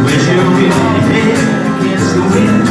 Wish you really against the wind.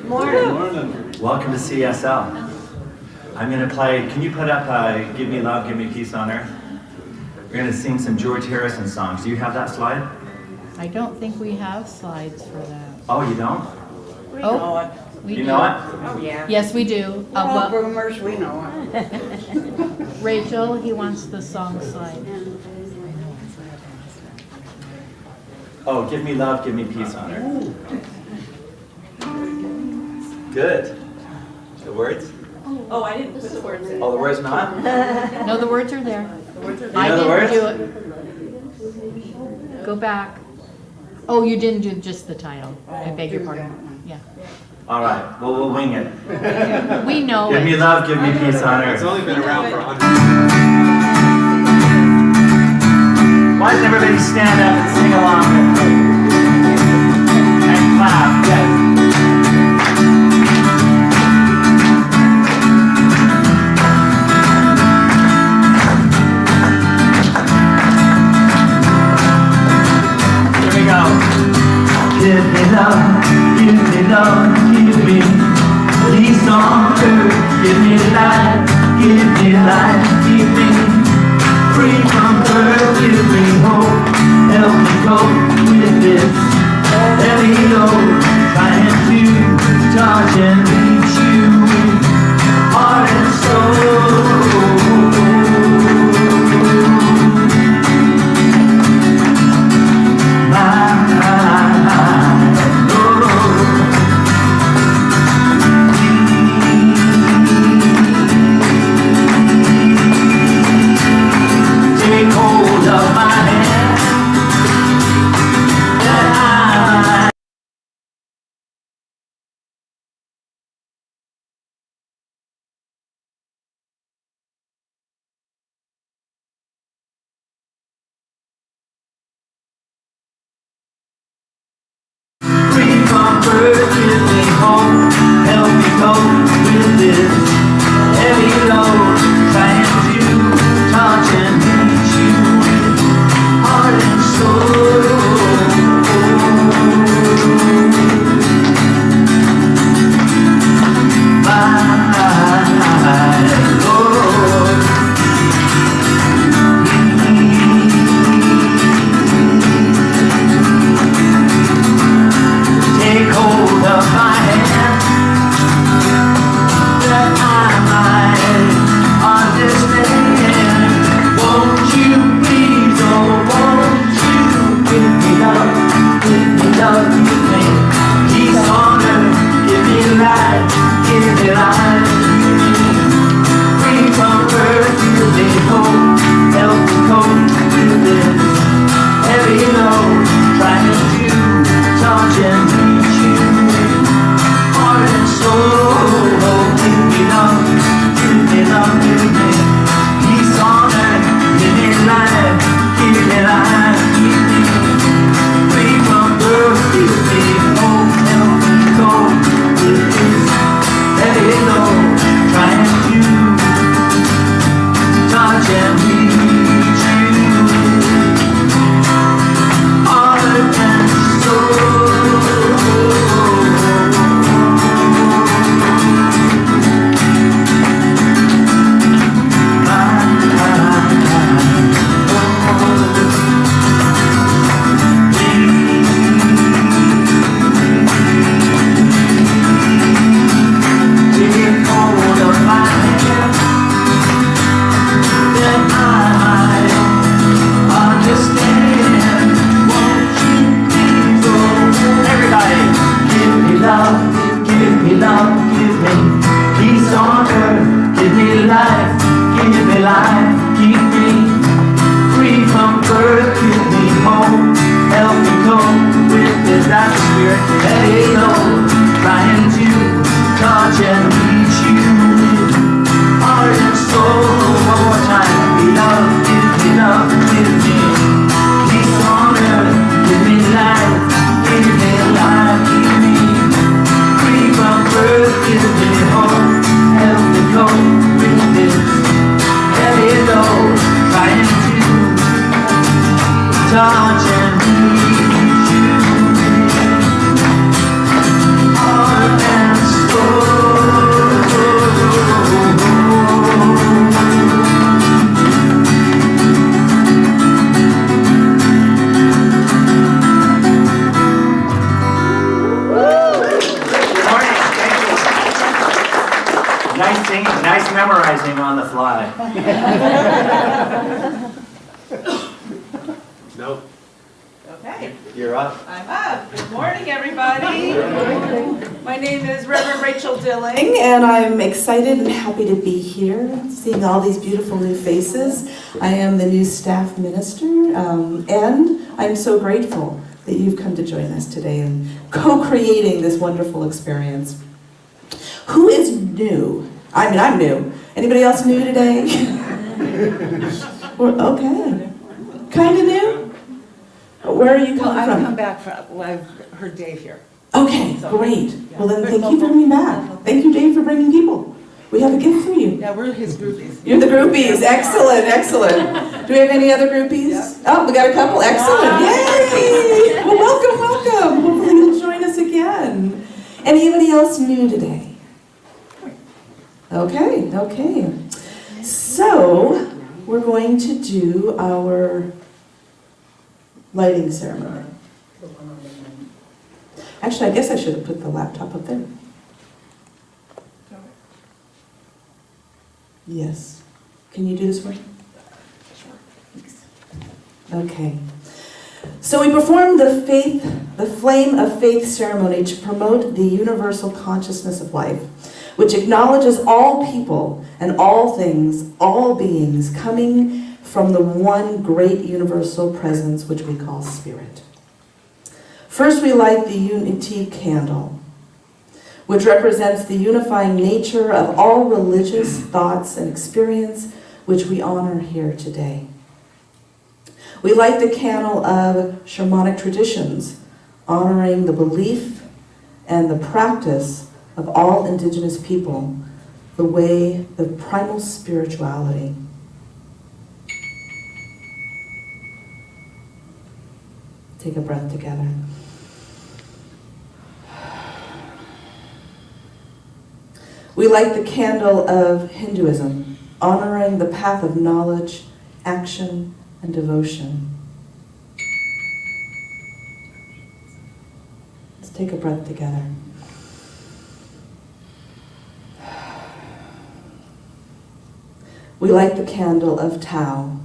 Morning. Welcome to CSL. I'm going to play, can you put up Give Me Love, Give Me Peace on Earth? We're going to sing some George Harrison songs. Do you have that slide? I don't think we have slides for that. Oh, you don't? We know it. We You do. know it? Oh, yeah. Yes, we do. We're all Well, boomers, we know it. Rachel, he wants the song slide. Oh, Give Me Love, Give Me Peace on Earth. Good. The words? Oh, I didn't put the words in. Oh, the words not? No, the words are there. You I know the didn't words? do it. Go back. Oh, you didn't do just the title. I beg your pardon. Yeah. All right, well, we'll wing it. We know Give me it. love, give me peace on It's earth. only been around for 100 Why doesn't everybody stand up and sing along with me? And clap, yes. Here we go. Give me love, give me love, give me peace on earth. Give me life, give me life, give me free from birth. Give me hope, help me cope with this heavy load. Trying to touch and reach you with heart and soul. Take hold of my hand, that I might free from birth. Give me hope, help me cope with this heavy load. Trying to touch and reach you with heart and soul. My Lord, take hold of my hand, that I might understand. Won't you please, oh won't you give me love, give me love, give me peace on earth, give me life, give me life, free from birth, give me hope, help me cope with this heavy load. Trying to touch and reach you with heart and soul. Give me love, give me love, give me peace on earth, give me life, give me life, give me free from birth, give me hope, help me cope with this heavy load. Trying to touch and reach you with heart and soul. Take hold of my hand, that I might understand. Won't you please, oh, everybody, give me love, give me love, give me peace on earth, give me life, keep me free from birth, give me hope, help me cope with this atmosphere, heavy load, trying to touch and reach you with heart and soul. One more time, give me love, give me love, give me peace on earth, give me life, give me life, give me free from birth, give me hope, help me cope with this heavy load. Nice singing, nice memorizing on the fly. Nope. Okay, You're up. I'm up. Good morning, everybody. My name is Rev Rachael Dilling, and I'm excited and happy to be here, seeing all these beautiful new faces. I am the new staff minister, and I'm so grateful that you've come to join us today in co-creating this wonderful experience. Who is new? I mean, I'm new. Anybody else new today? Okay. Kind of new? Where are you Well, coming I've from? come back from, well, I've heard Dave here. So, yeah. Oh, Oh, great. Well, then, We're thank you for local. coming back. Thank you, Dave, for bringing people. We have a gift for you. Yeah, we're his groupies. You're the groupies. Excellent, excellent. Do we have any other groupies? Yep. Oh, we got a couple. Excellent. Yay! Well, welcome, welcome. Hopefully you'll join us again. Anybody else new today? Okay, okay. So, we're going to do our lighting ceremony. Actually, I guess I should have put the laptop up there. Yes. Can you do this one? Thanks. Okay. So we performed the Flame of Faith ceremony to promote the universal consciousness of life, which acknowledges all people and all things, all beings, coming from the one great universal presence which we call Spirit. First, we light the Unity candle, which represents the unifying nature of all religious thoughts and experience, which we honor here today. We light the candle of shamanic traditions, honoring the belief and the practice of all indigenous people, the way, the primal spirituality. Take a breath together. We light the candle of Hinduism, honoring the path of knowledge, action, and devotion. Let's take a breath together. We light the candle of Tao,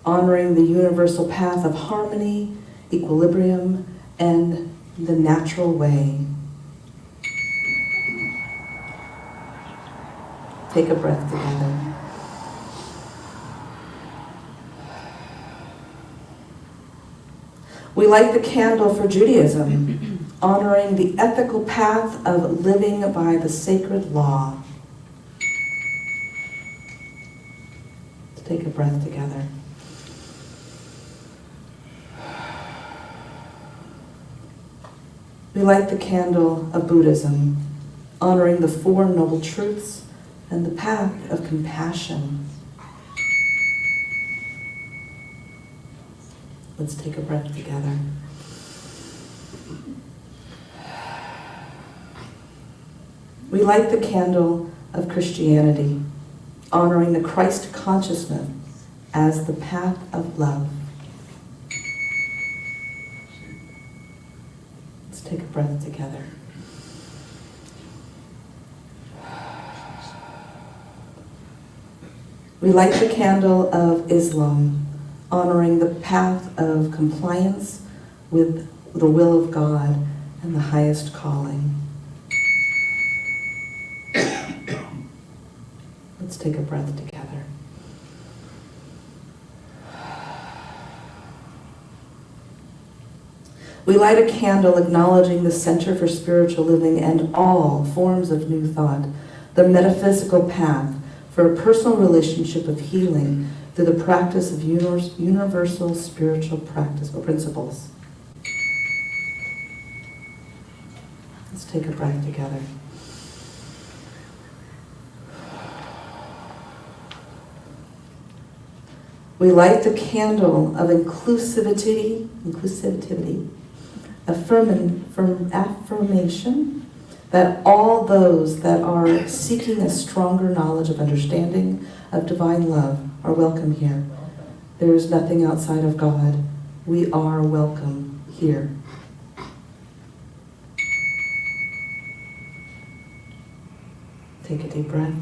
honoring the universal path of harmony, equilibrium, and the natural way. Take a breath together. We light the candle for Judaism, honoring the ethical path of living by the sacred law. Let's take a breath together. We light the candle of Buddhism, honoring the Four Noble Truths and the path of compassion. Let's take a breath together. We light the candle of Christianity, honoring the Christ consciousness as the path of love. Let's take a breath together. We light the candle of Islam, honoring the path of compliance with the will of God and the highest calling. Let's take a breath together. We light a candle acknowledging the Center for Spiritual Living and all forms of new thought, the metaphysical path for a personal relationship of healing through the practice of universal spiritual practice or principles. Let's take a breath together. We light the candle of inclusivity, affirmation that all those that are seeking a stronger knowledge of understanding of divine love are welcome here. There is nothing outside of God. We are welcome here. Take a deep breath.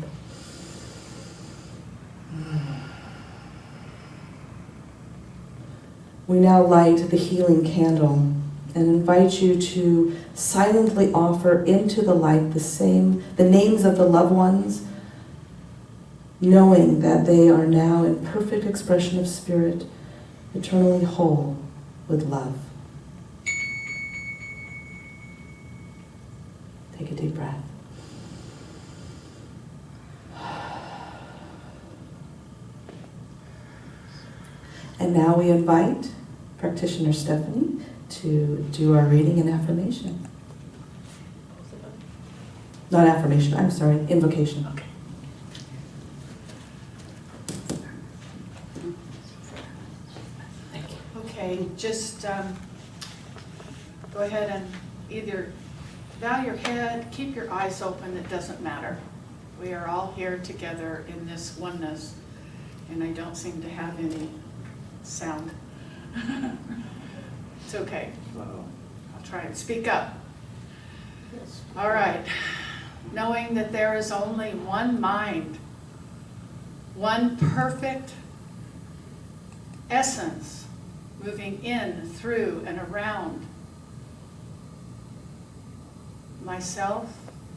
We now light the healing candle and invite you to silently offer into the light the names of the loved ones, knowing that they are now in perfect expression of spirit, eternally whole with love. Take a deep breath. And now we invite practitioner Stephanie to do our reading and affirmation. Not affirmation, I'm sorry, invocation. Okay. Okay, just go ahead and either bow your head, keep your eyes open, it doesn't matter. We are all here together in this oneness, and I don't seem to have any sound. It's okay. I'll try and speak up. All right. Knowing that there is only one mind, one perfect essence moving in, through, and around myself,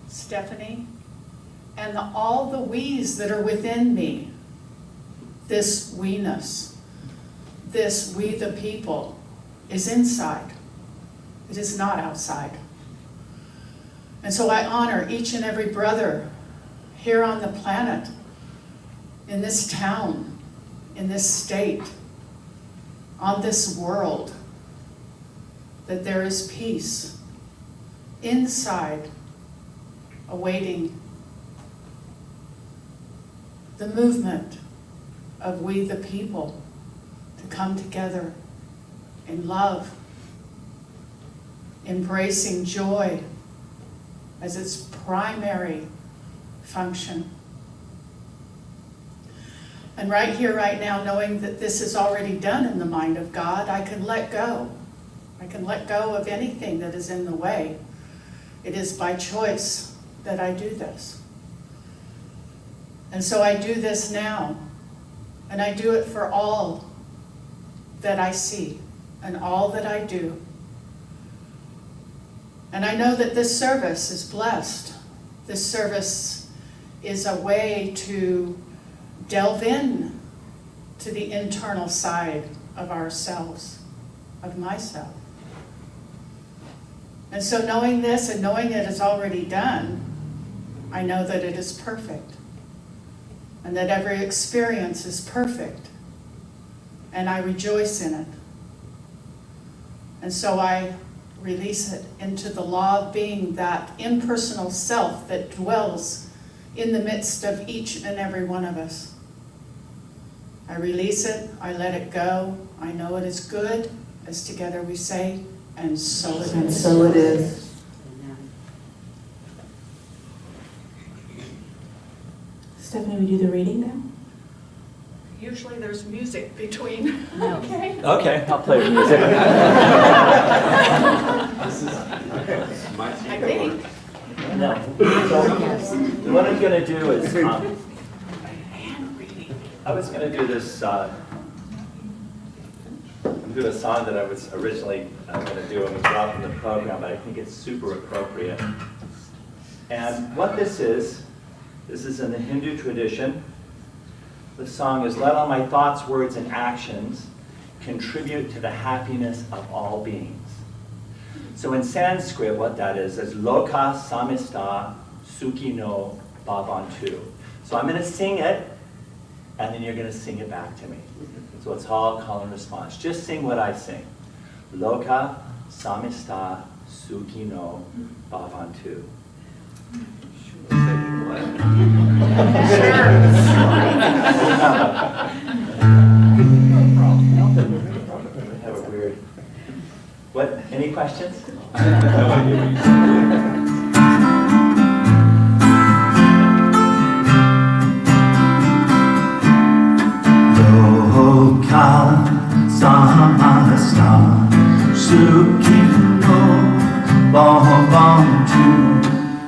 Stephanie, and all the we's that are within me, this we-ness, this we the people, is inside. It is not outside. And so I honor each and every brother here on the planet, in this town, in this state, on this world, that there is peace inside, awaiting the movement of we the people to come together in love, embracing joy as its primary function. And right here, right now, knowing that this is already done in the mind of God, I can let go. I can let go of anything that is in the way. It is by choice that I do this. And so I do this now, and I do it for all that I see and all that I do. And I know that this service is blessed. This service is a way to delve in to the internal side of ourselves, of myself. And so knowing this and knowing it is already done, I know that it is perfect. And that every experience is perfect. And I rejoice in it. And so I release it into the law of being, that impersonal self that dwells in the midst of each and every one of us. I release it, I let it go, I know it is good, as together we say, and so it is. And so it is. Stephanie, we do the reading now? Usually there's music between. No. Okay. Okay, I'll play the music. I think. No. So what I'm going to do is, I was going to do this, I'm going to do a song that I was originally going to do and was dropped in the program, but I think it's super appropriate. And what this is in the Hindu tradition. The song is, let all my thoughts, words, and actions contribute to the happiness of all beings. So in Sanskrit, what that is loka samista sukhino bhavantu. So I'm going to sing it, and then you're going to sing it back to me. So it's all call and response. Just sing what I sing. Loka samista sukhino bhavantu. Have a weird. What? Any questions? Loka samasta sukhino bhavantu.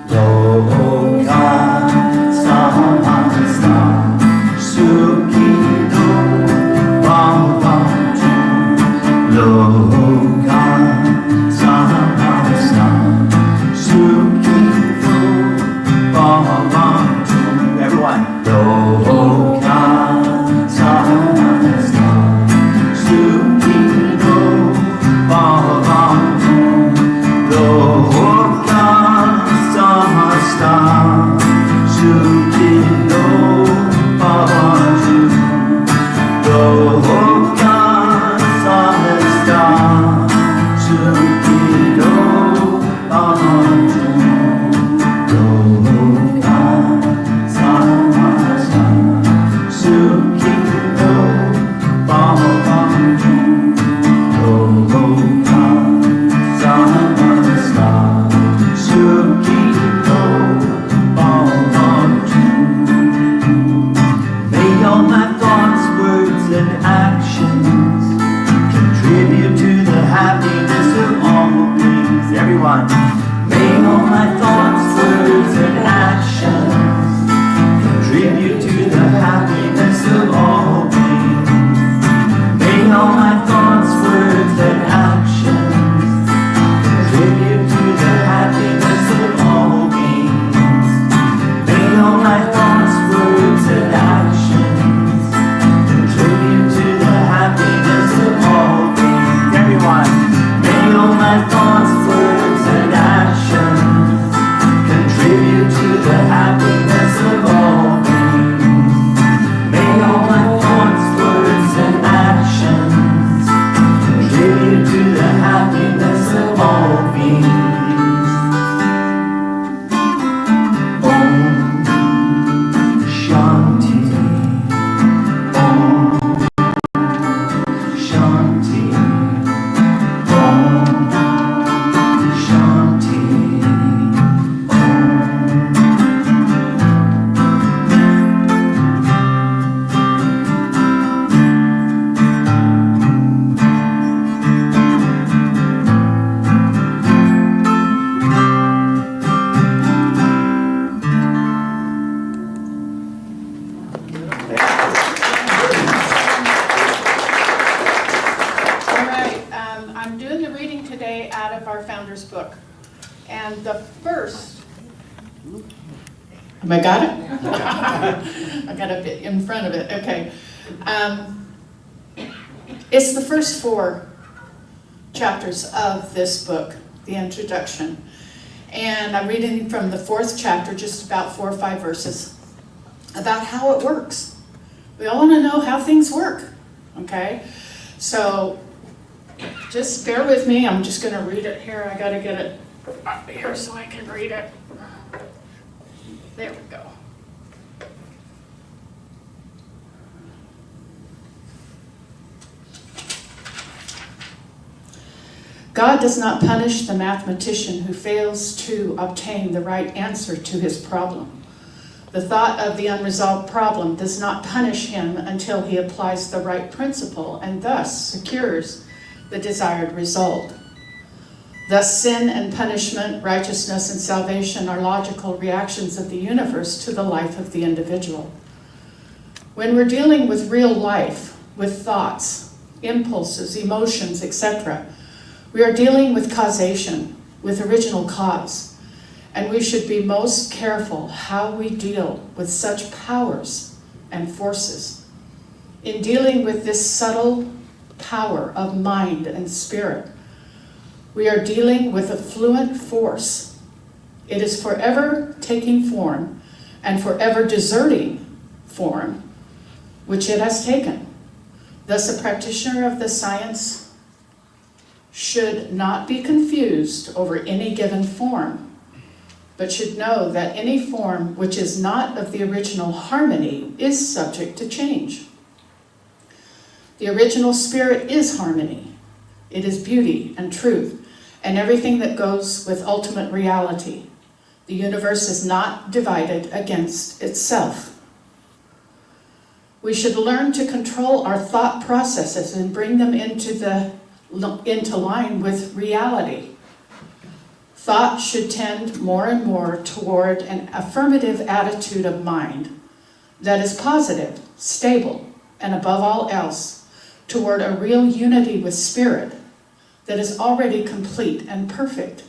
Loka happiness of all things. May all my thoughts, words, and actions contribute to the happiness of all beings. May all my thoughts, words, and actions contribute to the happiness of all beings. Everyone. May all my thoughts, words, and actions contribute to the happiness of all beings. May all my thoughts, words, and actions contribute to the happiness of all beings. Om Shanti. Om Shanti. Om Shanti. All right, I'm doing the reading today out of our Founder's Book. And the first, have I got it? I got a bit in front of it, okay. It's the first 4 chapters of this book, the introduction. And I'm reading from the 4th chapter, just about 4 or 5 verses, about how it works. We all want to know how things work, okay? So just bear with me. I'm just going to read it here. I got to get it up here so I can read it. There we go. God does not punish the mathematician who fails to obtain the right answer to his problem. The thought of the unresolved problem does not punish him until he applies the right principle and thus secures the desired result. Thus, sin and punishment, righteousness and salvation are logical reactions of the universe to the life of the individual. When we're dealing with real life, with thoughts, impulses, emotions, etc., we are dealing with causation, with original cause, and we should be most careful how we deal with such powers and forces. In dealing with this subtle power of mind and spirit, we are dealing with a fluent force. It is forever taking form and forever deserting form, which it has taken. Thus, a practitioner of the science should not be confused over any given form, but should know that any form which is not of the original harmony is subject to change. The original spirit is harmony. It is beauty and truth, and everything that goes with ultimate reality. The universe is not divided against itself. We should learn to control our thought processes and bring them into line with reality. Thought should tend more and more toward an affirmative attitude of mind that is positive, stable, and above all else, toward a real unity with spirit that is already complete and perfect.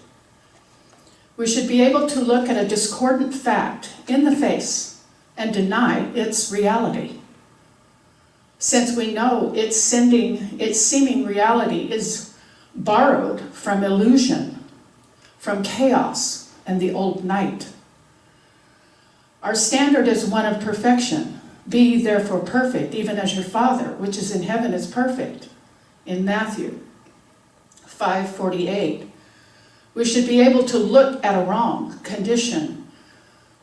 We should be able to look at a discordant fact in the face and deny its reality. Since we know its seeming reality is borrowed from illusion, from chaos and the old night. Our standard is one of perfection. Be ye therefore perfect, even as your Father, which is in heaven, is perfect. In Matthew 5:48. We should be able to look at a wrong condition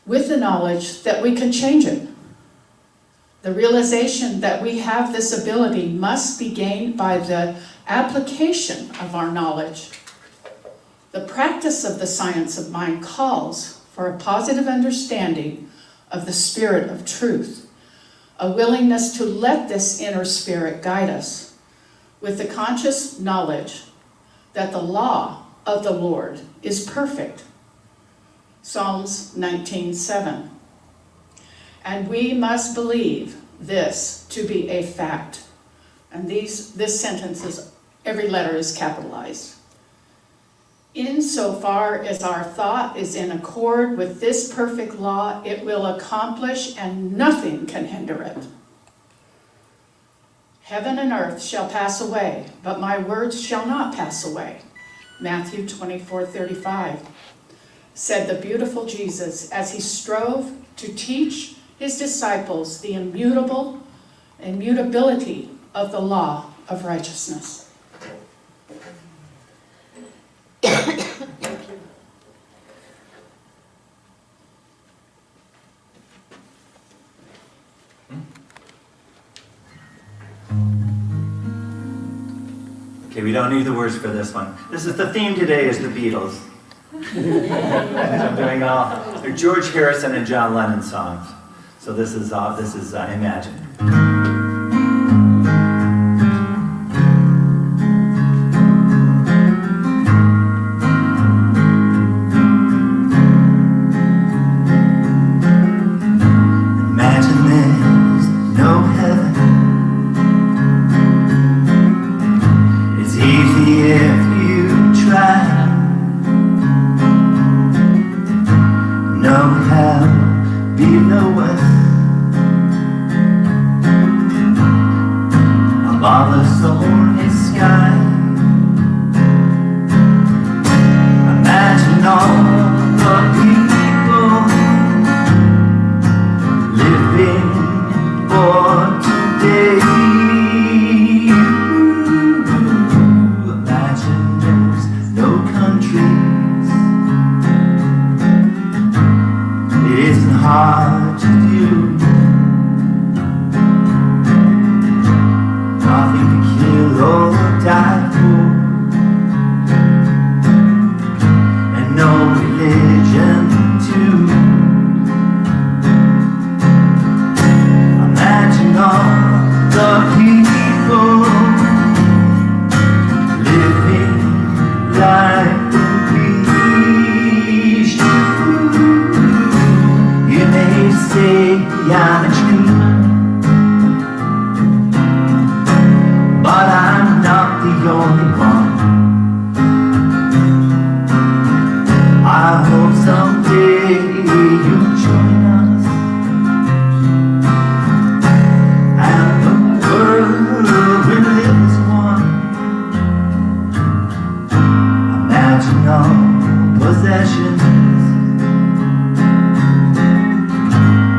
with the knowledge that we can change it. The realization that we have this ability must be gained by the application of our knowledge. The practice of the science of mind calls for a positive understanding of the spirit of truth, a willingness to let this inner spirit guide us, with the conscious knowledge that the law of the Lord is perfect. Psalms 19:7. And we must believe this to be a fact. And this sentence is, every letter is capitalized. Insofar as our thought is in accord with this perfect law, it will accomplish and nothing can hinder it. Heaven and earth shall pass away, but my words shall not pass away. Matthew 24:35, said the beautiful Jesus as he strove to teach his disciples the immutability of the law of righteousness. Okay, we don't need the words for this one. This is the theme today is the Beatles. I'm doing they're George Harrison and John Lennon songs. So this is Imagine. Imagine there's no heaven. It's easy if you try. No hell below us. Above us only sky. Imagine all the people living for today. Imagine there's no countries. It isn't hard to do. Nothing to kill or die for. And no religion too. Imagine all the people living like the beast. You may say I'm a dreamer, but I'm not the only one. I hope someday you'll join us, and the world will live as one. Imagine all possessions.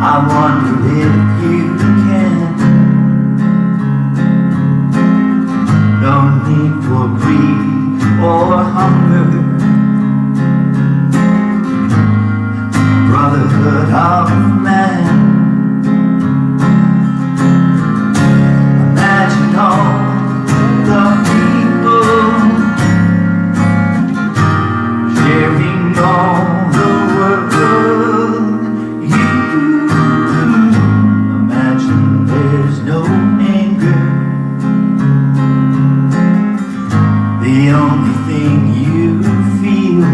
I wonder if you can. No need for greed or hunger. Brotherhood of man. Imagine all the people sharing all the world. You imagine there's no anger. The only thing you feel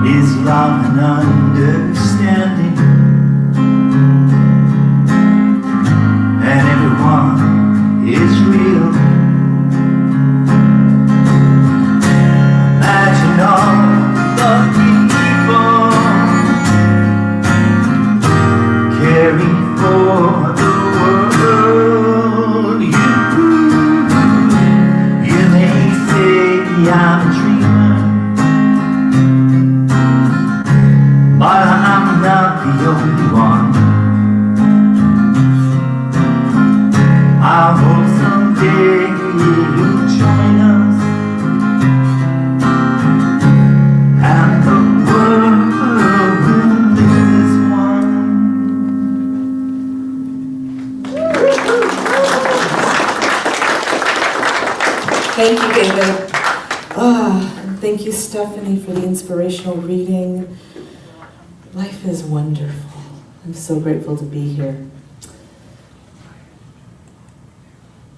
is love and understanding. And everyone is real. Imagine all the people caring for the world. You may say I'm a dreamer, but I'm not the only one. I hope someday you'll join us, and the world will live as one. Thank you, David. And thank you, Stephanie, for the inspirational reading. Life is wonderful. I'm so grateful to be here.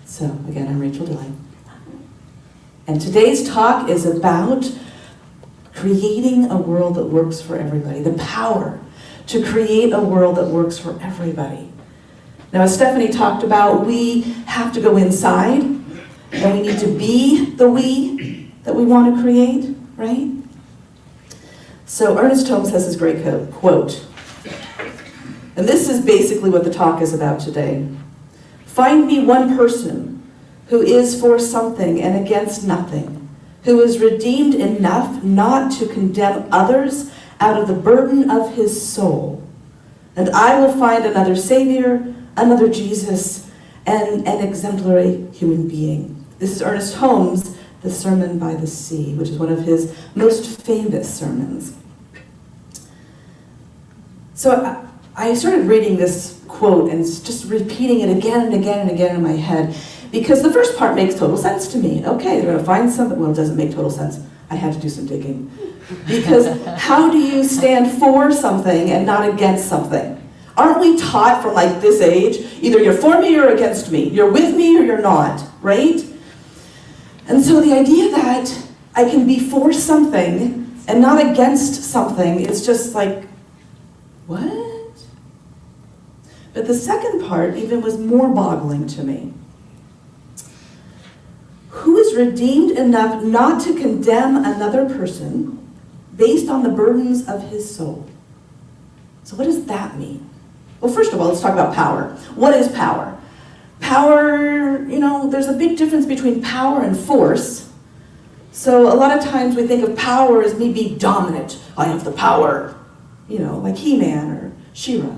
So, again, I'm Rachael Dilling. And today's talk is about creating a world that works for everybody. The power to create a world that works for everybody. Now, as Stephanie talked about, we have to go inside, and we need to be the we that we want to create, right? So Ernest Holmes has this great quote, and this is basically what the talk is about today. Find me one person who is for something and against nothing, who is redeemed enough not to condemn others out of the burden of his soul, and I will find another Savior, another Jesus, and an exemplary human being. This is Ernest Holmes' The Sermon by the Sea, which is one of his most famous sermons. So I started reading this quote and just repeating it again and again and again in my head, because the first part makes total sense to me. Okay, they're going to find something. Well, it doesn't make total sense. I had to do some digging. Because how do you stand for something and not against something? Aren't we taught from like this age, either you're for me or against me, you're with me or you're not, right? And so the idea that I can be for something and not against something is just like, what? But the second part even was more boggling to me. Who is redeemed enough not to condemn another person based on the burdens of his soul? So what does that mean? Well, first of all, let's talk about power. What is power? Power, there's a big difference between power and force. So a lot of times we think of power as me being dominant. I have the power, like He-Man or She-Ra.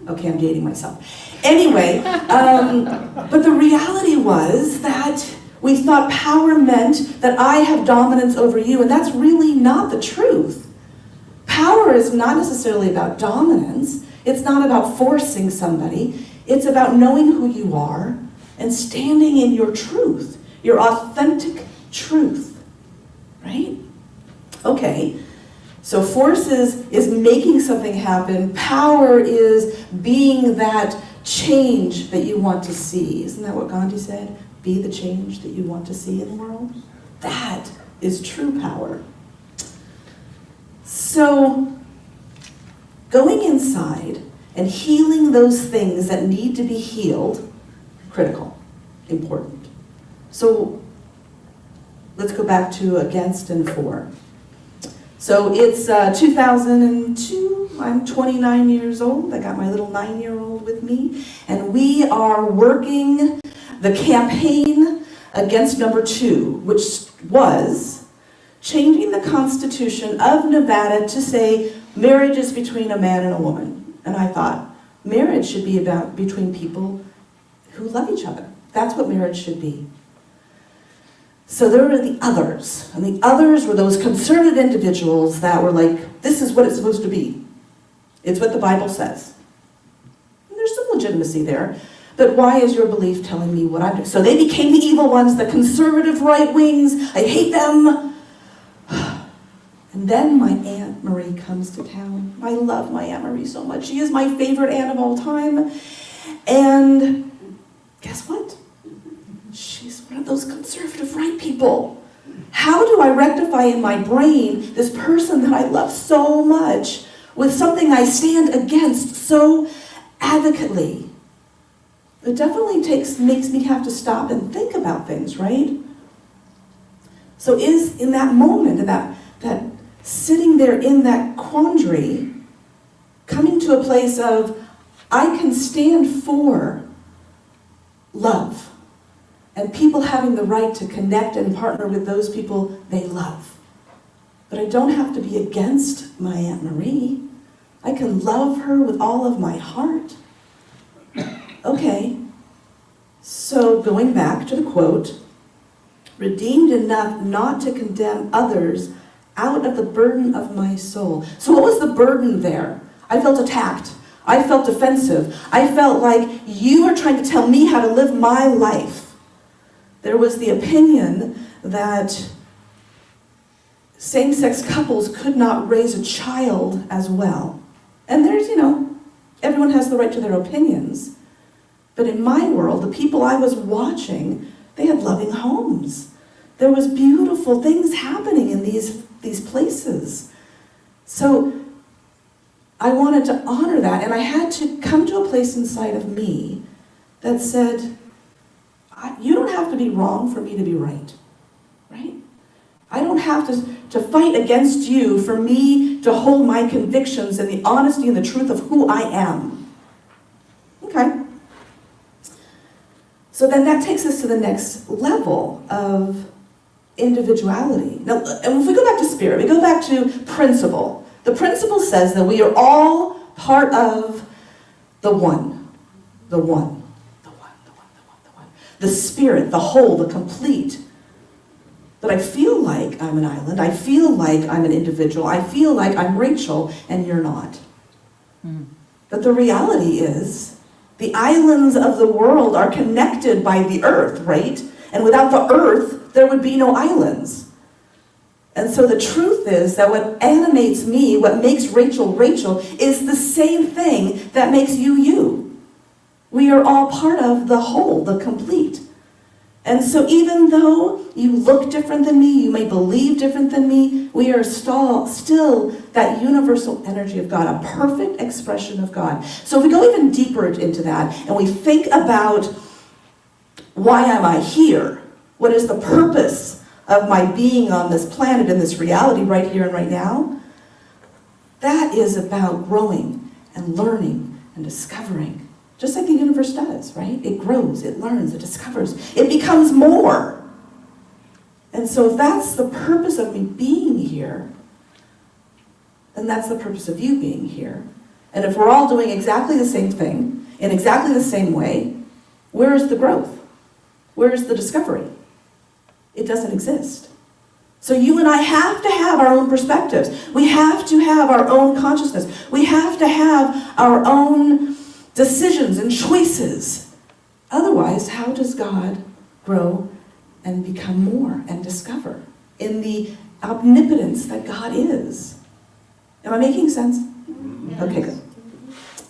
Okay, I'm dating myself. Anyway, but the reality was that we thought power meant that I have dominance over you, and that's really not the truth. Power is not necessarily about dominance. It's not about forcing somebody. It's about knowing who you are and standing in your truth, your authentic truth, right? Okay, so force is making something happen. Power is being that change that you want to see. Isn't that what Gandhi said? Be the change that you want to see in the world. That is true power. So, going inside and healing those things that need to be healed, critical, important. So, let's go back to against and for. So it's 2002, I'm 29 years old, I got my little 9-year-old with me, and we are working the campaign against number 2, which was changing the Constitution of Nevada to say marriage is between a man and a woman. And I thought, marriage should be between people who love each other. That's what marriage should be. So there were the others, and the others were those conservative individuals that were like, this is what it's supposed to be. It's what the Bible says. And there's some legitimacy there, but why is your belief telling me what I'm doing? So they became the evil ones, the conservative right wings. I hate them. And then my Aunt Marie comes to town. I love my Aunt Marie so much. She is my favorite aunt of all time. And guess what? She's one of those conservative right people. How do I rectify in my brain this person that I love so much with something I stand against so advocately? It definitely makes me have to stop and think about things, right? So is in that moment, that sitting there in that quandary, coming to a place of, I can stand for love and people having the right to connect and partner with those people they love. But I don't have to be against my Aunt Marie. I can love her with all of my heart. Okay, so going back to the quote, redeemed enough not to condemn others out of the burden of my soul. So what was the burden there? I felt attacked. I felt defensive. I felt like you are trying to tell me how to live my life. There was the opinion that same-sex couples could not raise a child as well. And there's, everyone has the right to their opinions. But in my world, the people I was watching, they had loving homes. There was beautiful things happening in these places. So I wanted to honor that, and I had to come to a place inside of me that said, you don't have to be wrong for me to be right, right? I don't have to fight against you for me to hold my convictions and the honesty and the truth of who I am. Okay. So then that takes us to the next level of individuality. Now, and if we go back to spirit, we go back to principle. The principle says that we are all part of the one. The one. The one, the one, the one, the one. The spirit, the whole, the complete. But I feel like I'm an island. I feel like I'm an individual. I feel like I'm Rachel and you're not. But the reality is, the islands of the world are connected by the earth, right? And without the earth, there would be no islands. And so the truth is that what animates me, what makes Rachel Rachel, is the same thing that makes you you. We are all part of the whole, the complete. And so even though you look different than me, you may believe different than me, we are still that universal energy of God, a perfect expression of God. So if we go even deeper into that, and we think about why am I here? What is the purpose of my being on this planet in this reality right here and right now? That is about growing and learning and discovering. Just like the universe does, right? It grows, it learns, it discovers, it becomes more. And so if that's the purpose of me being here, then that's the purpose of you being here. And if we're all doing exactly the same thing, in exactly the same way, where is the growth? Where is the discovery? It doesn't exist. So you and I have to have our own perspectives. We have to have our own consciousness. We have to have our own decisions and choices. Otherwise, how does God grow and become more and discover in the omnipotence that God is? Am I making sense? Yes. Okay, good.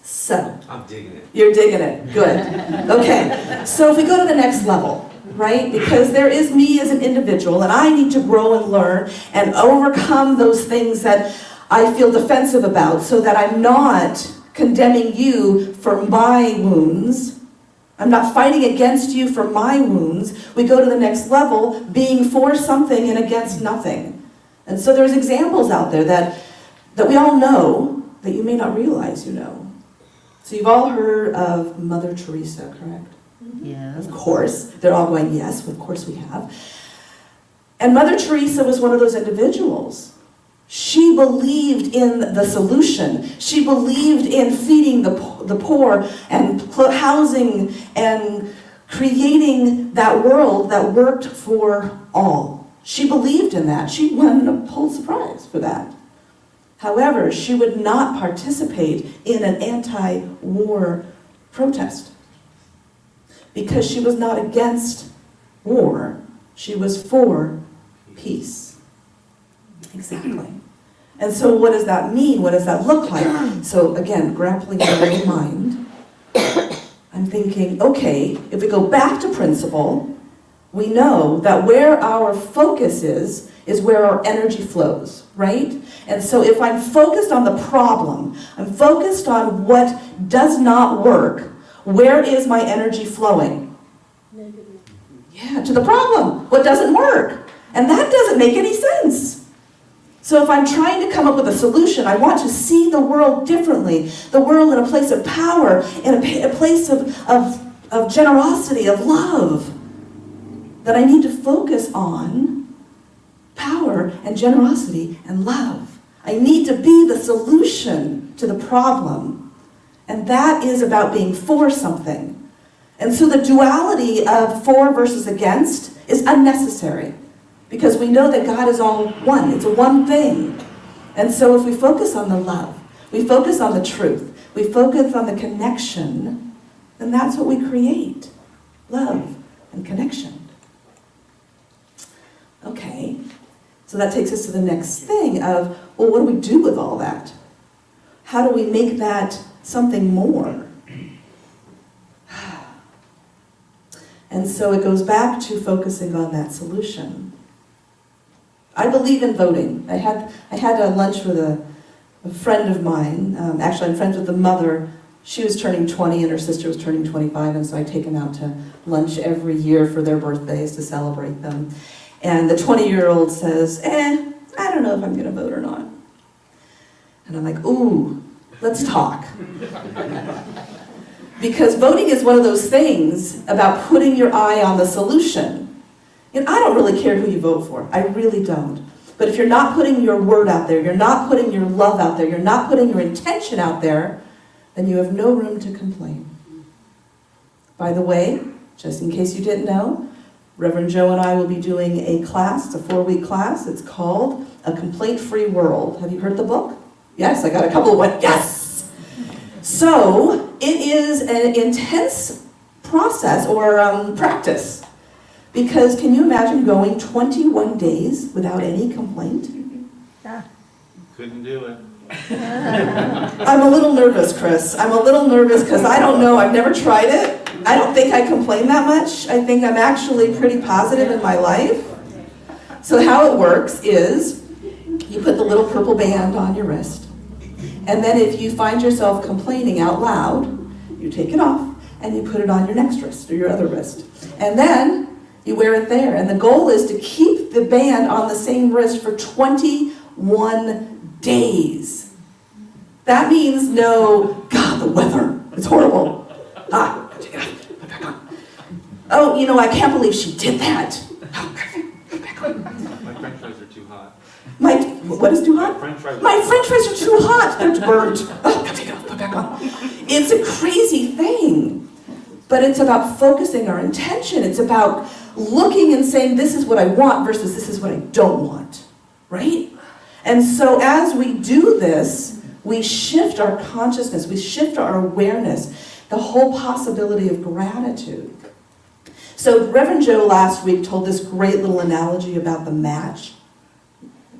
So, I'm digging it. You're digging it. Good. Okay, so if we go to the next level, right? Because there is me as an individual, and I need to grow and learn and overcome those things that I feel defensive about so that I'm not condemning you for my wounds. I'm not fighting against you for my wounds. We go to the next level, being for something and against nothing. And so there's examples out there that we all know that you may not realize you know. So you've all heard of Mother Teresa, correct? Yeah. Of course. They're all going, yes, of course we have. And Mother Teresa was one of those individuals. She believed in the solution. She believed in feeding the poor and housing and creating that world that worked for all. She believed in that. She won a Pulitzer Prize for that. However, she would not participate in an anti-war protest because she was not against war. She was for peace. Exactly. And so what does that mean? What does that look like? So again, grappling in my own mind, I'm thinking, okay, if we go back to principle, we know that where our focus is where our energy flows, right? And so if I'm focused on the problem, I'm focused on what does not work, where is my energy flowing? Yeah, to the problem, what doesn't work. And that doesn't make any sense. So if I'm trying to come up with a solution, I want to see the world differently, the world in a place of power, in a place of generosity, of love, that I need to focus on power and generosity and love. I need to be the solution to the problem. And that is about being for something. And so the duality of for versus against is unnecessary because we know that God is all one. It's a one thing. And so if we focus on the love, we focus on the truth, we focus on the connection, then that's what we create. Love and connection. Okay. So that takes us to the next thing of, well, what do we do with all that? How do we make that something more? And so it goes back to focusing on that solution. I believe in voting. I had a lunch with a friend of mine, actually I'm friends with the mother. She was turning 20 and her sister was turning 25, and so I take them out to lunch every year for their birthdays to celebrate them. And the 20-year-old says, I don't know if I'm gonna vote or not. And I'm like, ooh, let's talk. Because voting is one of those things about putting your eye on the solution. I don't really care who you vote for, I really don't. But if you're not putting your word out there, you're not putting your love out there, you're not putting your intention out there, then you have no room to complain. By the way, just in case you didn't know, Reverend Joe and I will be doing a class, it's a 4-week class. It's called A Complaint-Free World. Have you heard the book? Yes, I got a couple of ones. Yes! So, it is an intense process or practice. Because can you imagine going 21 days without any complaint? Couldn't do it. I'm a little nervous, Chris. I'm a little nervous because I don't know. I've never tried it. I don't think I complain that much. I think I'm actually pretty positive in my life. So how it works is you put the little purple band on your wrist. And then if you find yourself complaining out loud, you take it off and you put it on your next wrist or your other wrist. And then you wear it there. And the goal is to keep the band on the same wrist for 21 days. That means no, God, the weather, it's horrible. Take it off, put it back on. Oh, I can't believe she did that. Put it back on. My french fries are too hot. What is too hot? My french fries are too hot. They're burnt. Take it off, put it back on. It's a crazy thing. But it's about focusing our intention. It's about looking and saying, this is what I want versus this is what I don't want. Right? And so as we do this, we shift our consciousness, we shift our awareness, the whole possibility of gratitude. So Reverend Joe last week told this great little analogy about the match,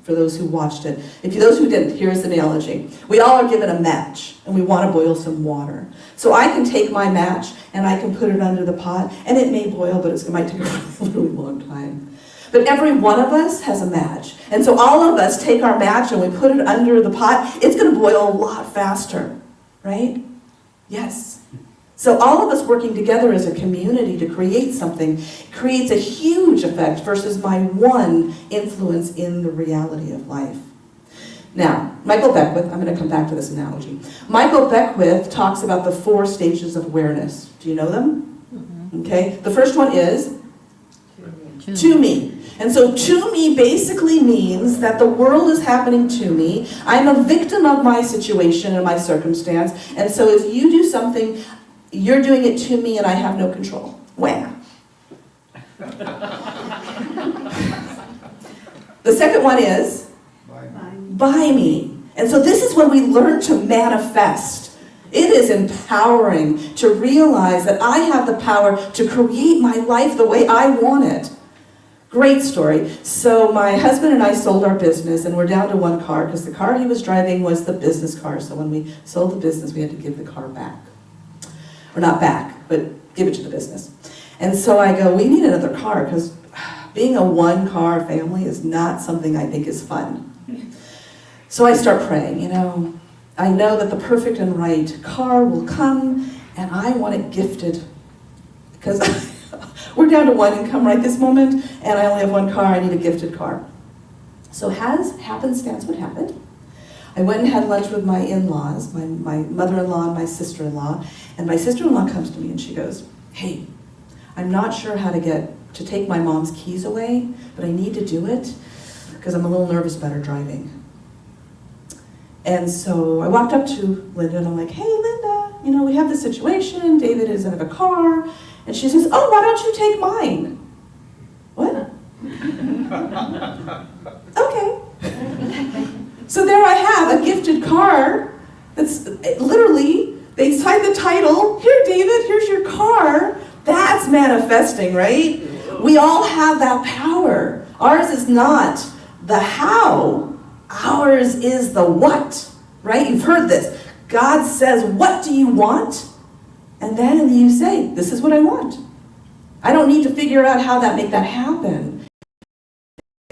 for those who watched it. Those who didn't, here's the analogy. We all are given a match, and we want to boil some water. So I can take my match, and I can put it under the pot, and it may boil, but it might take a really long time. But every one of us has a match. And so all of us take our match and we put it under the pot. It's going to boil a lot faster, right? Yes. So all of us working together as a community to create something creates a huge effect versus my one influence in the reality of life. Now, Michael Beckwith, I'm going to come back to this analogy. Michael Beckwith talks about the 4 stages of awareness. Do you know them? Mm-hmm. Okay. The first one is to me. And so to me basically means that the world is happening to me. I'm a victim of my situation and my circumstance. And so if you do something, you're doing it to me and I have no control. Wham. The second one is by me. And so this is when we learn to manifest. It is empowering to realize that I have the power to create my life the way I want it. Great story. So my husband and I sold our business and we're down to one car because the car he was driving was the business car. So when we sold the business, we had to give the car back. Or not back, but give it to the business. And so I go, we need another car because being a one-car family is not something I think is fun. So I start praying, I know that the perfect and right car will come and I want it gifted because we're down to one income right this moment, and I only have one car, I need a gifted car. So as happenstance would happen, I went and had lunch with my in-laws, my mother-in-law and my sister-in-law, and my sister-in-law comes to me and she goes, hey, I'm not sure how to take my mom's keys away, but I need to do it because I'm a little nervous about her driving. And so I walked up to Linda and I'm like, hey Linda, we have this situation, David doesn't have a car. And she says, oh, why don't you take mine? What? Okay. So there I have a gifted car that's literally, they signed the title, here David, here's your car. That's manifesting, right? We all have that power. Ours is not the how, ours is the what, right? You've heard this. God says, what do you want? And then you say, this is what I want. I don't need to figure out how make that happen.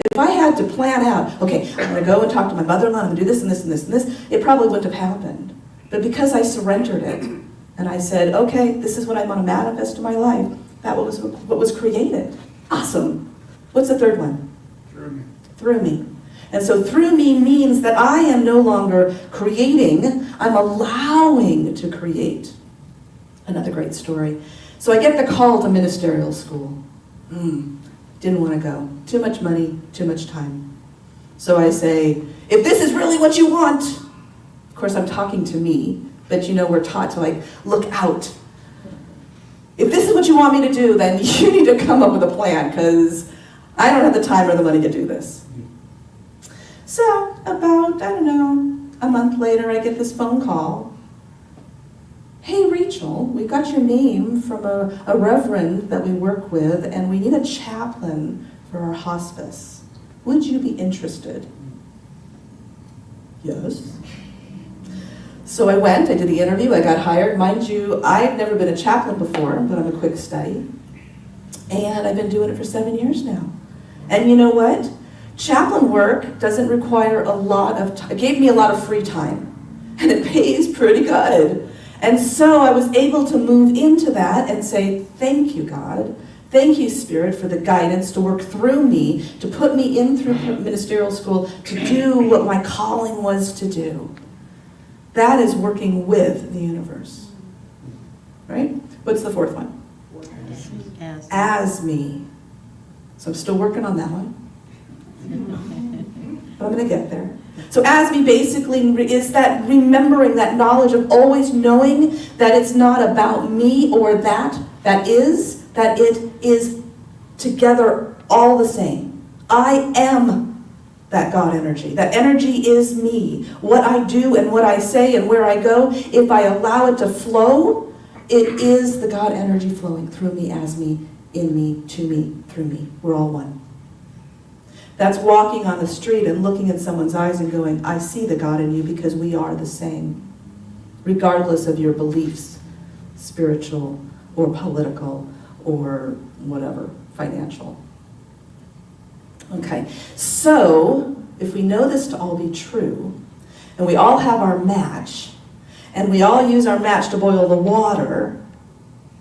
If I had to plan out, okay, I'm gonna go and talk to my mother-in-law, I'm gonna do this and this and this and this, it probably wouldn't have happened. But because I surrendered it, and I said, okay, this is what I want to manifest in my life, that was what was created. Awesome. What's the third one? Through me. Through me. And so through me means that I am no longer creating, I'm allowing to create. Another great story. So I get the call to ministerial school. Didn't want to go. Too much money, too much time. So I say, if this is really what you want, of course I'm talking to me, but you know we're taught to like look out. If this is what you want me to do, then you need to come up with a plan, because I don't have the time or the money to do this. So about, I don't know, a month later, I get this phone call. Hey Rachel, we got your name from a reverend that we work with, and we need a chaplain for our hospice. Would you be interested? Yes. So I went, I did the interview, I got hired. Mind you, I've never been a chaplain before, but I'm a quick study. And I've been doing it for 7 years now. And you know what? Chaplain work doesn't require a lot of time. It gave me a lot of free time. And it pays pretty good. And so I was able to move into that and say, thank you, God. Thank you, Spirit, for the guidance to work through me, to put me in through ministerial school, to do what my calling was to do. That is working with the universe. Right? What's the fourth one? As me. So I'm still working on that one. But I'm going to get there. So as me basically is that remembering, that knowledge of always knowing that it's not about me or that it is together all the same. I am that God energy. That energy is me. What I do and what I say and where I go, if I allow it to flow, it is the God energy flowing through me, as me, in me, to me, through me. We're all one. That's walking on the street and looking in someone's eyes and going, I see the God in you, because we are the same, regardless of your beliefs, spiritual or political or whatever, financial. Okay, so if we know this to all be true, and we all have our match, and we all use our match to boil the water,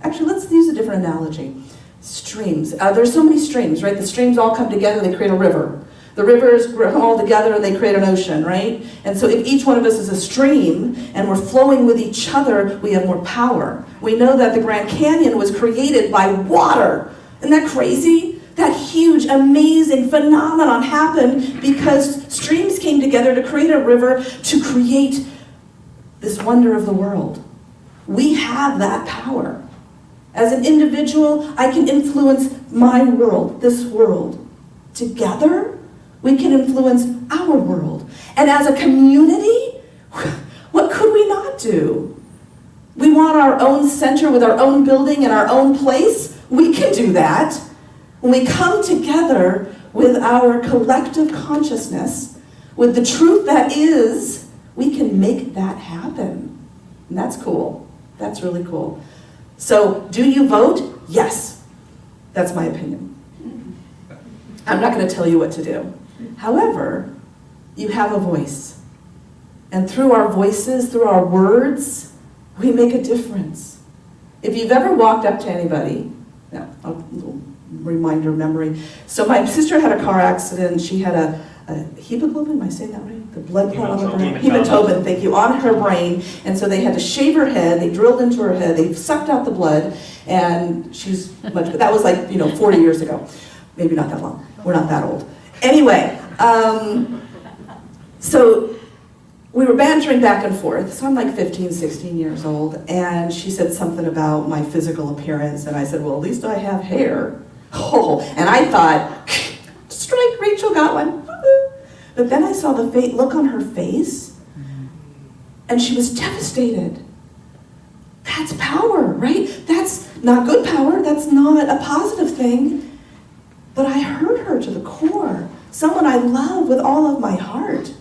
actually let's use a different analogy. Streams. There's so many streams, right? The streams all come together, they create a river. The rivers come all together and they create an ocean, right? And so if each one of us is a stream and we're flowing with each other, we have more power. We know that the Grand Canyon was created by water. Isn't that crazy? That huge, amazing phenomenon happened because streams came together to create a river, to create this wonder of the world. We have that power. As an individual, I can influence my world, this world. Together, we can influence our world. And as a community, what could we not do? We want our own center with our own building and our own place. We can do that. When we come together with our collective consciousness, with the truth that is, we can make that happen. And that's cool. That's really cool. So, do you vote? Yes. That's my opinion. I'm not going to tell you what to do. However, you have a voice. And through our voices, through our words, we make a difference. If you've ever walked up to anybody, now, a little reminder memory. So my sister had a car accident. She had a hemoglobin, am I saying that right? The blood clot on the brain? Hematoma, thank you, on her brain. And so they had to shave her head, they drilled into her head, they sucked out the blood, and she's much, that was like, 40 years ago. Maybe not that long. We're not that old. Anyway, so we were bantering back and forth. So I'm like 15, 16 years old, and she said something about my physical appearance, and I said, well, at least I have hair. Oh, and I thought, strike, Rachel got one. But then I saw the look on her face, and she was devastated. That's power, right? That's not good power. That's not a positive thing. But I hurt her to the core. Someone I love with all of my heart.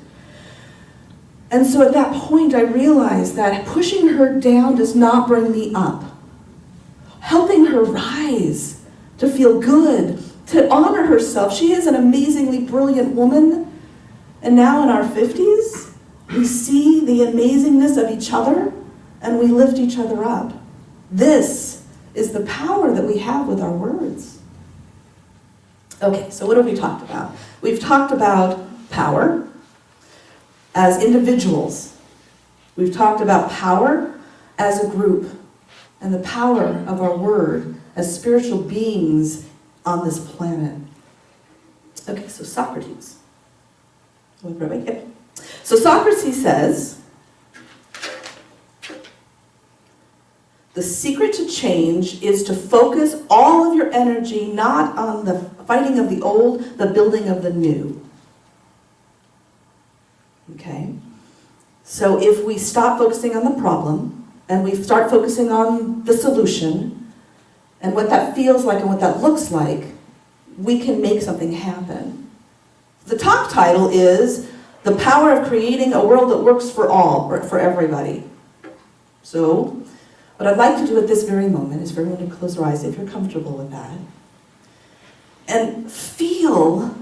And so at that point, I realized that pushing her down does not bring me up. Helping her rise, to feel good, to honor herself. She is an amazingly brilliant woman. And now in our 50s, we see the amazingness of each other and we lift each other up. This is the power that we have with our words. Okay, so what have we talked about? We've talked about power as individuals. We've talked about power as a group and the power of our word as spiritual beings on this planet. Okay, so Socrates. So Socrates says, the secret to change is to focus all of your energy not on the fighting of the old, the building of the new. Okay? So if we stop focusing on the problem and we start focusing on the solution and what that feels like and what that looks like, we can make something happen. The top title is The Power of Creating a World That Works for All, or for everybody. So, what I'd like to do at this very moment is for everyone to close their eyes, if you're comfortable with that, and feel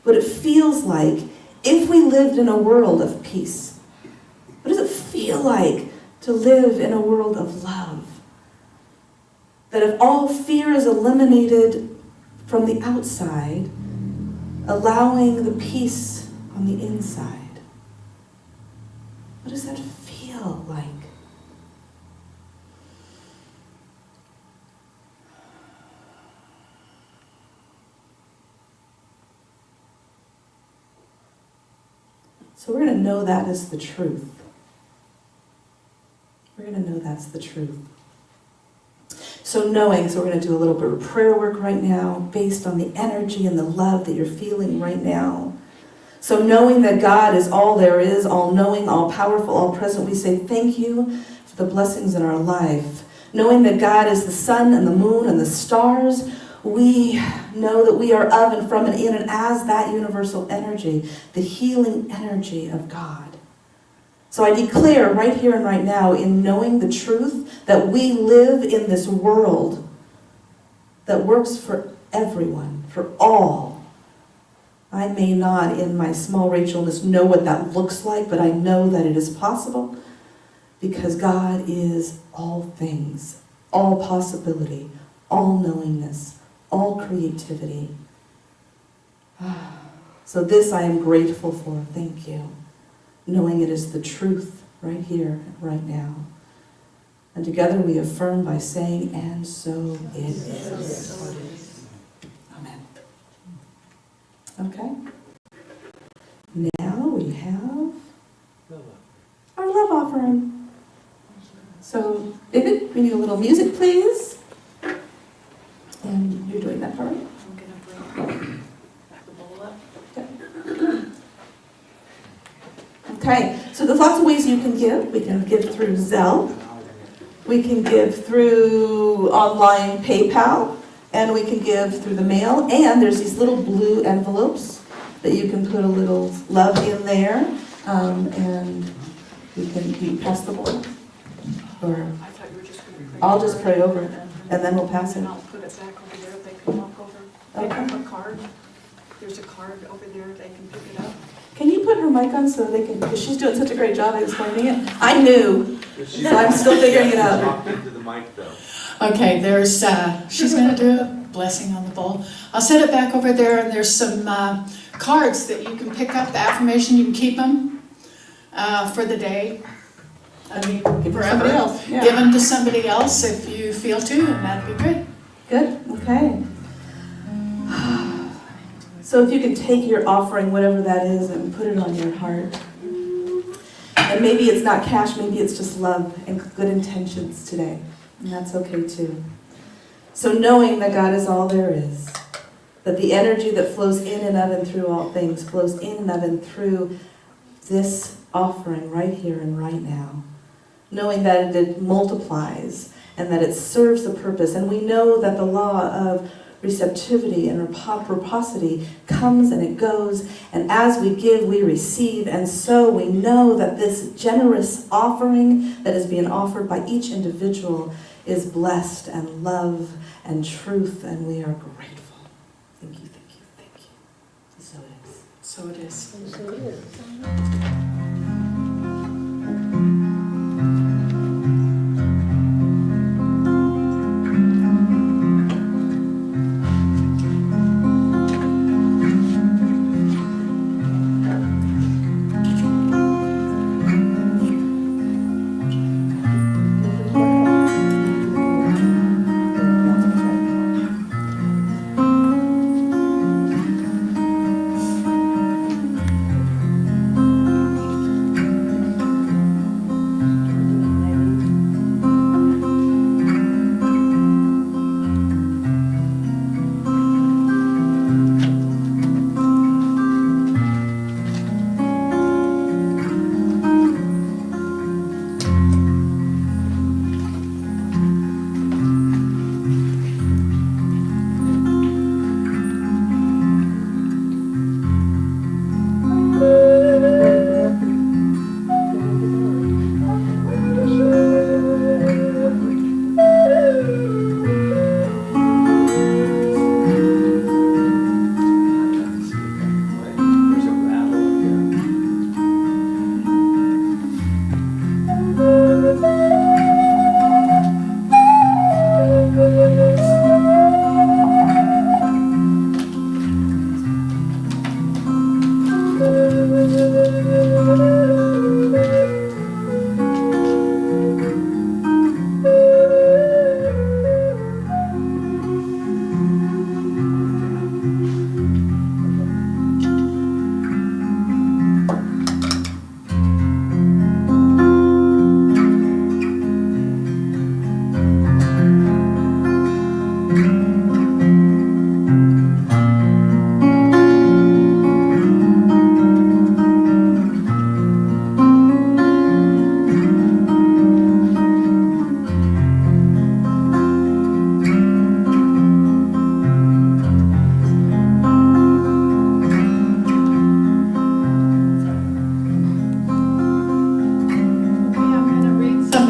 what it feels like if we lived in a world of peace. What does it feel like to live in a world of love? That if all fear is eliminated from the outside, allowing the peace on the inside. What does that feel like? So we're going to know that is the truth. We're going to know that's the truth. So we're going to do a little bit of prayer work right now based on the energy and the love that you're feeling right now. So knowing that God is all there is, all-knowing, all-powerful, all-present, we say thank you for the blessings in our life. Knowing that God is the sun and the moon and the stars, we know that we are of and from and in and as that universal energy, the healing energy of God. So I declare right here and right now, in knowing the truth, that we live in this world that works for everyone, for all. I may not, in my small Rachelness, know what that looks like, but I know that it is possible because God is all things, all possibility, all knowingness, all creativity. So this I am grateful for. Thank you. Knowing it is the truth right here, right now. And together we affirm by saying, and so it is. Amen. Okay. Now we have our love offering. So, David, we need a little music, please. And you're doing that part. I'm going to bring the bowl up. Okay, so there's lots of ways you can give. We can give through Zelle. We can give through online PayPal. And we can give through the mail. And there's these little blue envelopes that you can put a little love in there. And you pass the bowl. Or I thought you were just going to pray. I'll just pray over it. And then we'll pass it. And I'll put it back over there. They can walk over. Pick Okay. up a card. There's a card over there. They can pick it up. Can you put her mic on so they can, because she's doing such a great job at explaining it. I knew, so I'm still figuring it out. Talk into the mic though. Okay, there's, she's going to do a blessing on the bowl. I'll set it back over there, and there's some cards that you can pick up, the affirmation, you can keep them for the day. I mean, Give it to forever. somebody else, yeah. Give them to somebody else if you feel to, and that'd be good. Good, okay. So if you could take your offering, whatever that is, and put it on your heart. And maybe it's not cash, maybe it's just love and good intentions today. And that's okay too. So knowing that God is all there is, that the energy that flows in and of and through all things flows in and of and through this offering right here and right now. Knowing that it multiplies and that it serves the purpose. And we know that the law of receptivity and reciprocity comes and it goes, and as we give, we receive, and so we know that this generous offering that is being offered by each individual is blessed and love and truth, and we are grateful. Thank you, thank you, thank you. So it is. So it is. There's a rattle here.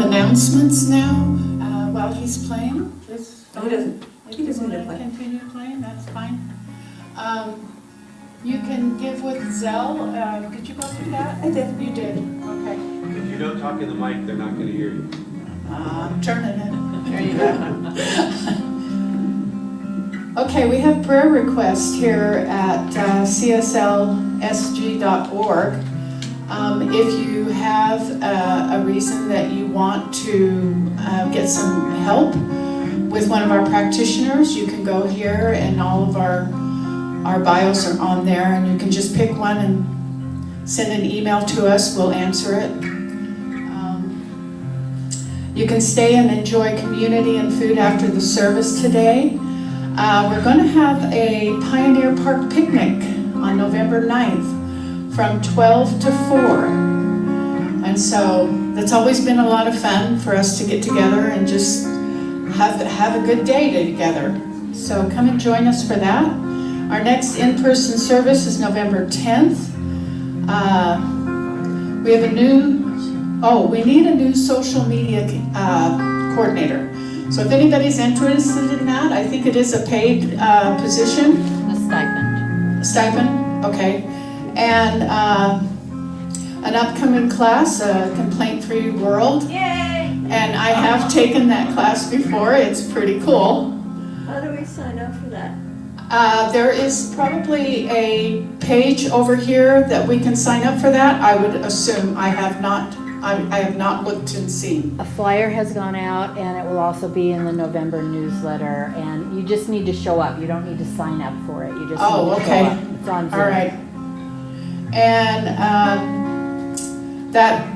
Announcements now, while he's playing. Oh, he doesn't. If He you doesn't want to play. continue playing, that's fine. You can give with Zelle. Did you go through that? I did. You did, okay. If you don't talk in the mic, they're not gonna hear you. I'm turning it. There you go. Okay, we have prayer requests here at CSLSG.org. If you have a reason that you want to get some help with one of our practitioners, you can go here and all of our bios are on there, and you can just pick one and send an email to us, we'll answer it. You can stay and enjoy community and food after the service today. We're going to have a Pioneer Park picnic on November 9th from 12 to 4. And so that's always been a lot of fun for us to get together and just have a good day together. So come and join us for that. Our next in-person service is November 10th. We have we need a new social media coordinator. So if anybody's interested in that, I think it is a paid position. A stipend. Stipend, okay. And an upcoming class, Complaint-Free World. Yay! And I have taken that class before, it's pretty cool. How do we sign up for that? There is probably a page over here that we can sign up for that. I would assume. I have not looked and seen. A flyer has gone out, and it will also be in the November newsletter, and you just need to show up. You don't need to sign up for it. You just need to okay. show up. It's on Zoom. All right. And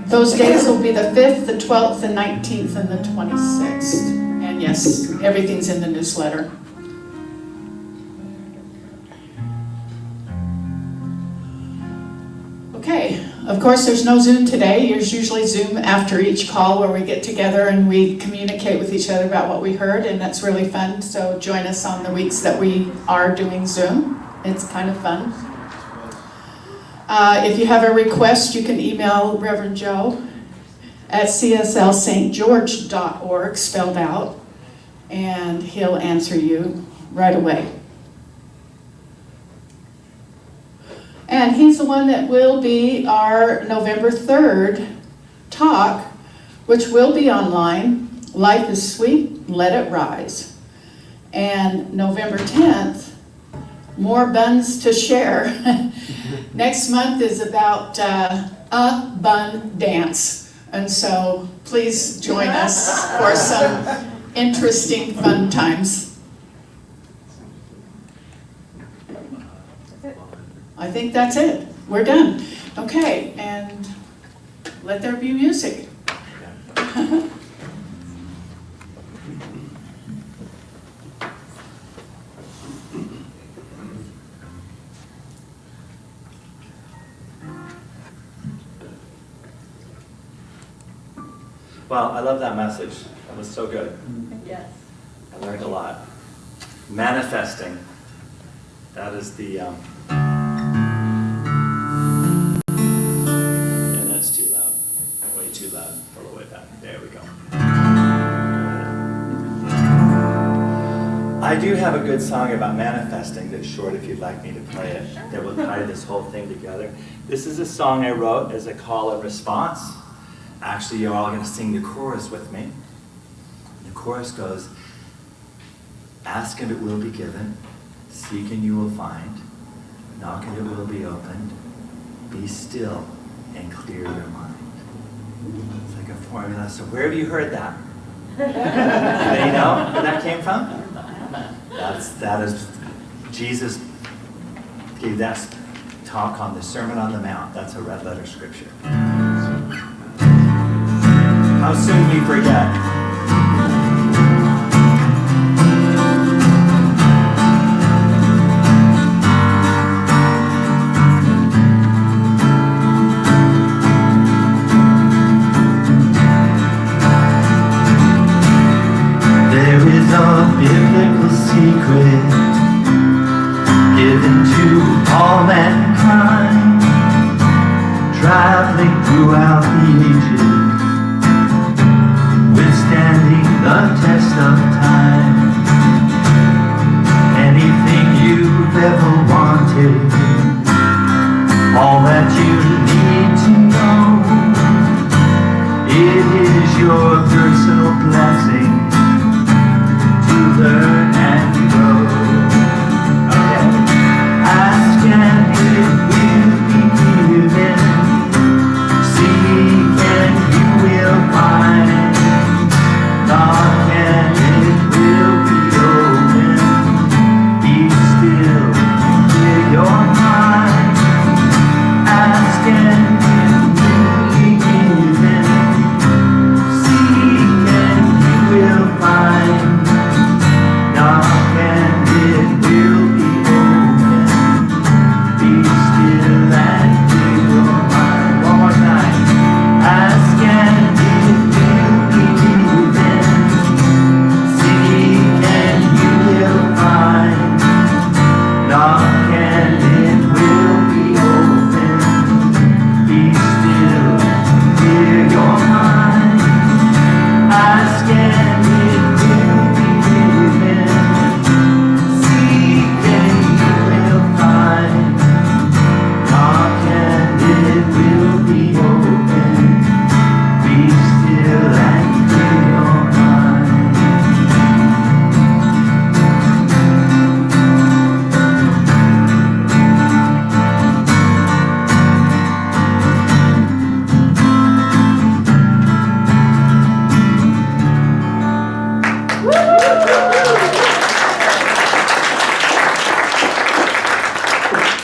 those days will be the 5th, the 12th, the 19th, and the 26th. And yes, everything's in the newsletter. Okay, of course there's no Zoom today. There's usually Zoom after each call where we get together and we communicate with each other about what we heard, and that's really fun. So join us on the weeks that we are doing Zoom. It's kind of fun. If you have a request, you can email Reverend Joe at cslstgeorge.org, spelled out, and he'll answer you right away. And he's the one that will be our November 3rd talk, which will be online. Life is sweet, let it rise. And November 10th, more buns to share. Next month is about a bun dance. And so please join us for some interesting fun times. I think that's it. We're done. Okay, and let there be music. Well, I love that message. That was so good. Yes. I learned a lot. Manifesting. That is the. Yeah, that's too loud. Way too loud. All the way back. There we go. I do have a good song about manifesting that's short if you'd like me to play it. That will tie this whole thing together. This is a song I wrote as a call and response. Actually, you're all going to sing the chorus with me. The chorus goes, ask and it will be given, seek and you will find, knock and it will be opened, be still and clear your mind. It's like a formula. So where have you heard that? Anybody know where that came from? That is, Jesus gave that talk on the Sermon on the Mount. That's a red letter scripture. How soon we forget. There is a biblical secret given to all mankind, traveling throughout the ages.